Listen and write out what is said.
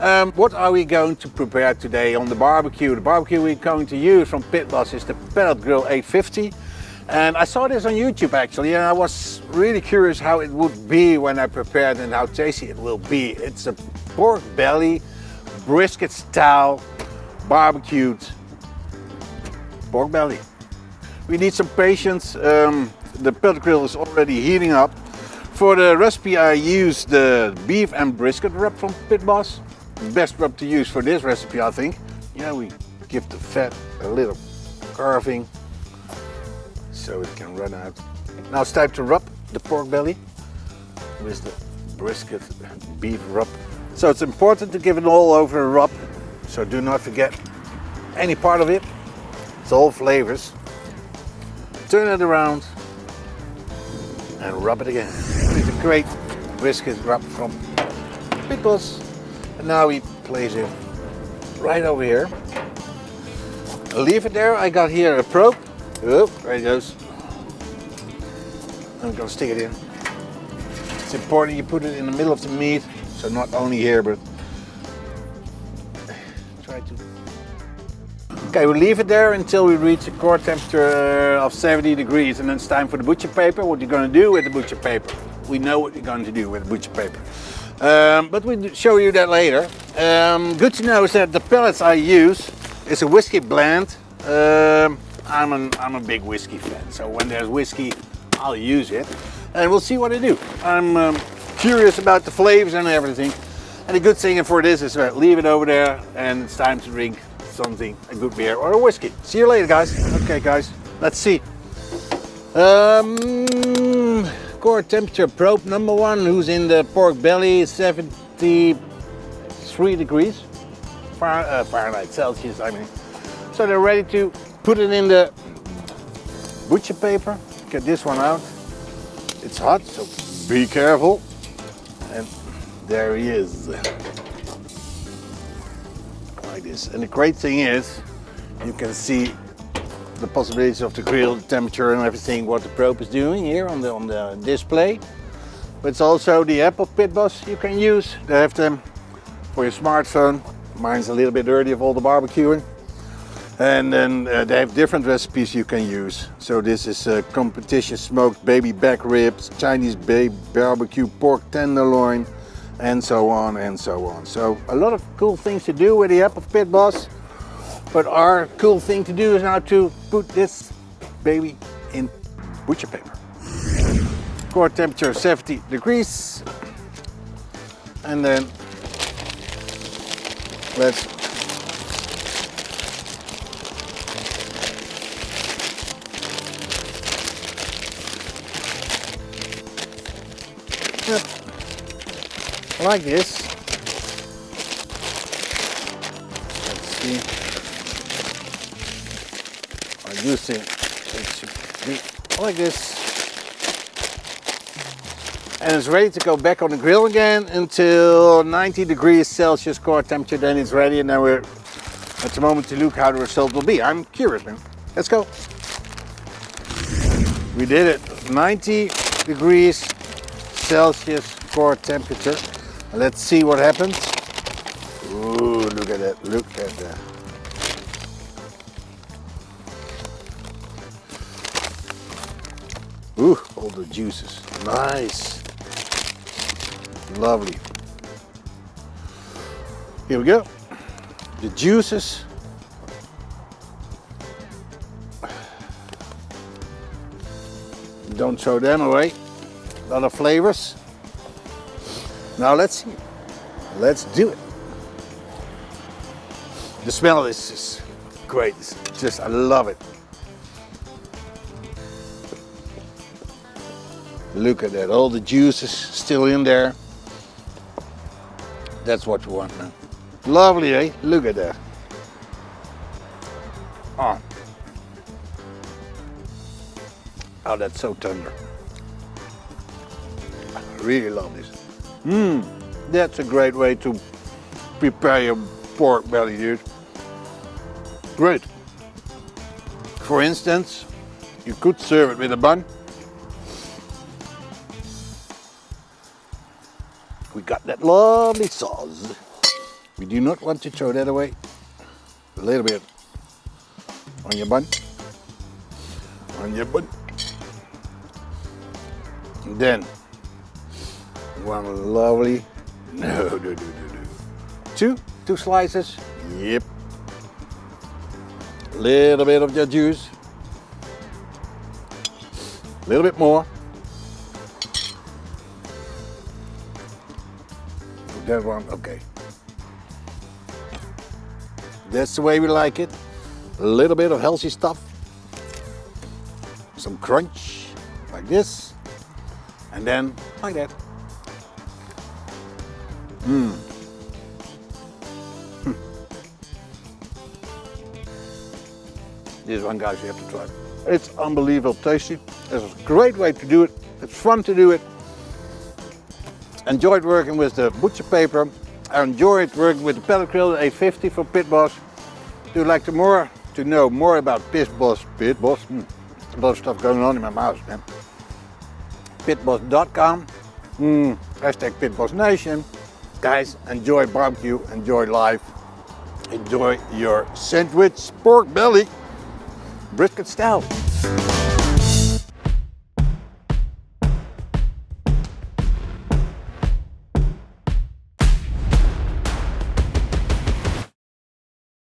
What are we going to prepare today on the barbecue? The barbecue we're going to use from Pit Boss is the Pellet Grill 850. And I saw this on YouTube actually, and I was really curious how it would be when I prepared and how tasty it will be. It's a pork belly, brisket style, barbecued pork belly. We need some patience. The pellet grill is already heating up. For the recipe I used the beef and brisket rub from Pit Boss. The best rub to use for this recipe, I think. Yeah, we give the fat a little carving so it can run out. Now it's time to rub the pork belly with the brisket beef rub. So it's important to give it all over a rub, so do not forget any part of it. It's all flavors. Turn it around and rub it again. It's a great brisket rub from Pit Boss. And now we place it right over here. I'll leave it there. I got here a probe. Oh, there it goes. I'm gonna stick it in. It's important you put it in the middle of the meat, so not only here, but try to. Okay, we'll leave it there until we reach a core temperature of 70 degrees, and then it's time for the butcher paper. What you're gonna do with the butcher paper? We know what you're going to do with the butcher paper. But we'll show you that later. Good to know is that the pellets I use is a whiskey blend. I'm a big whiskey fan, so when there's whiskey, I'll use it. And we'll see what I do. I'm curious about the flavors and everything. And the good thing for this is leave it over there and it's time to drink something, a good beer or a whiskey. See you later, guys. Okay, guys, let's see. Core temperature probe number 1, who's in the pork belly, 73 degrees Fahrenheit, Celsius, I mean. So they're ready to put it in the butcher paper. Get this one out. It's hot, so be careful. And there he is. Like this. And the great thing is, you can see the possibilities of the grill, the temperature and everything, what the probe is doing here on the display. But it's also the app of Pit Boss you can use. They have them for your smartphone. Mine's a little bit dirty of all the barbecuing. And then they have different recipes you can use. So this is competition smoked baby back ribs, Chinese barbecue pork tenderloin, and so on and so on. So a lot of cool things to do with the app of Pit Boss. But our cool thing to do is now to put this baby in butcher paper. Core temperature 70 degrees. And then let's like this. Let's see. I do think it should be like this. And it's ready to go back on the grill again until 90 degrees Celsius core temperature. Then it's ready, and now we're at the moment to look how the result will be. I'm curious, man. Let's go. We did it. 90 degrees Celsius core temperature. Let's see what happens. Ooh, look at that, look at that. Ooh, all the juices, nice. Lovely. Here we go. The juices. Don't throw them away. A lot of flavors. Now let's see. Let's do it. The smell of this is great. It's just, I love it. Look at that, all the juices still in there. That's what you want, man. Lovely, eh? Look at that. Oh. Oh, that's so tender. I really love this. That's a great way to prepare your pork belly, dude. Great. For instance, you could serve it with a bun. We got that lovely sauce. We do not want to throw that away. A little bit on your bun. On your bun. And then one lovely, two slices. Yep. A little bit of the juice. A little bit more. That one, okay. That's the way we like it. A little bit of healthy stuff. Some crunch, like this. And then, like that. This one, guys, you have to try. It's unbelievably tasty. It's a great way to do it. It's fun to do it. Enjoyed working with the butcher paper. I enjoyed working with the pellet grill, the 850 from Pit Boss. Do you like to know more about Pit Boss? A lot of stuff going on in my mouth, man. Pitboss.com. Hashtag PitBossNation. Guys, enjoy barbecue, enjoy life. Enjoy your sandwich pork belly brisket style.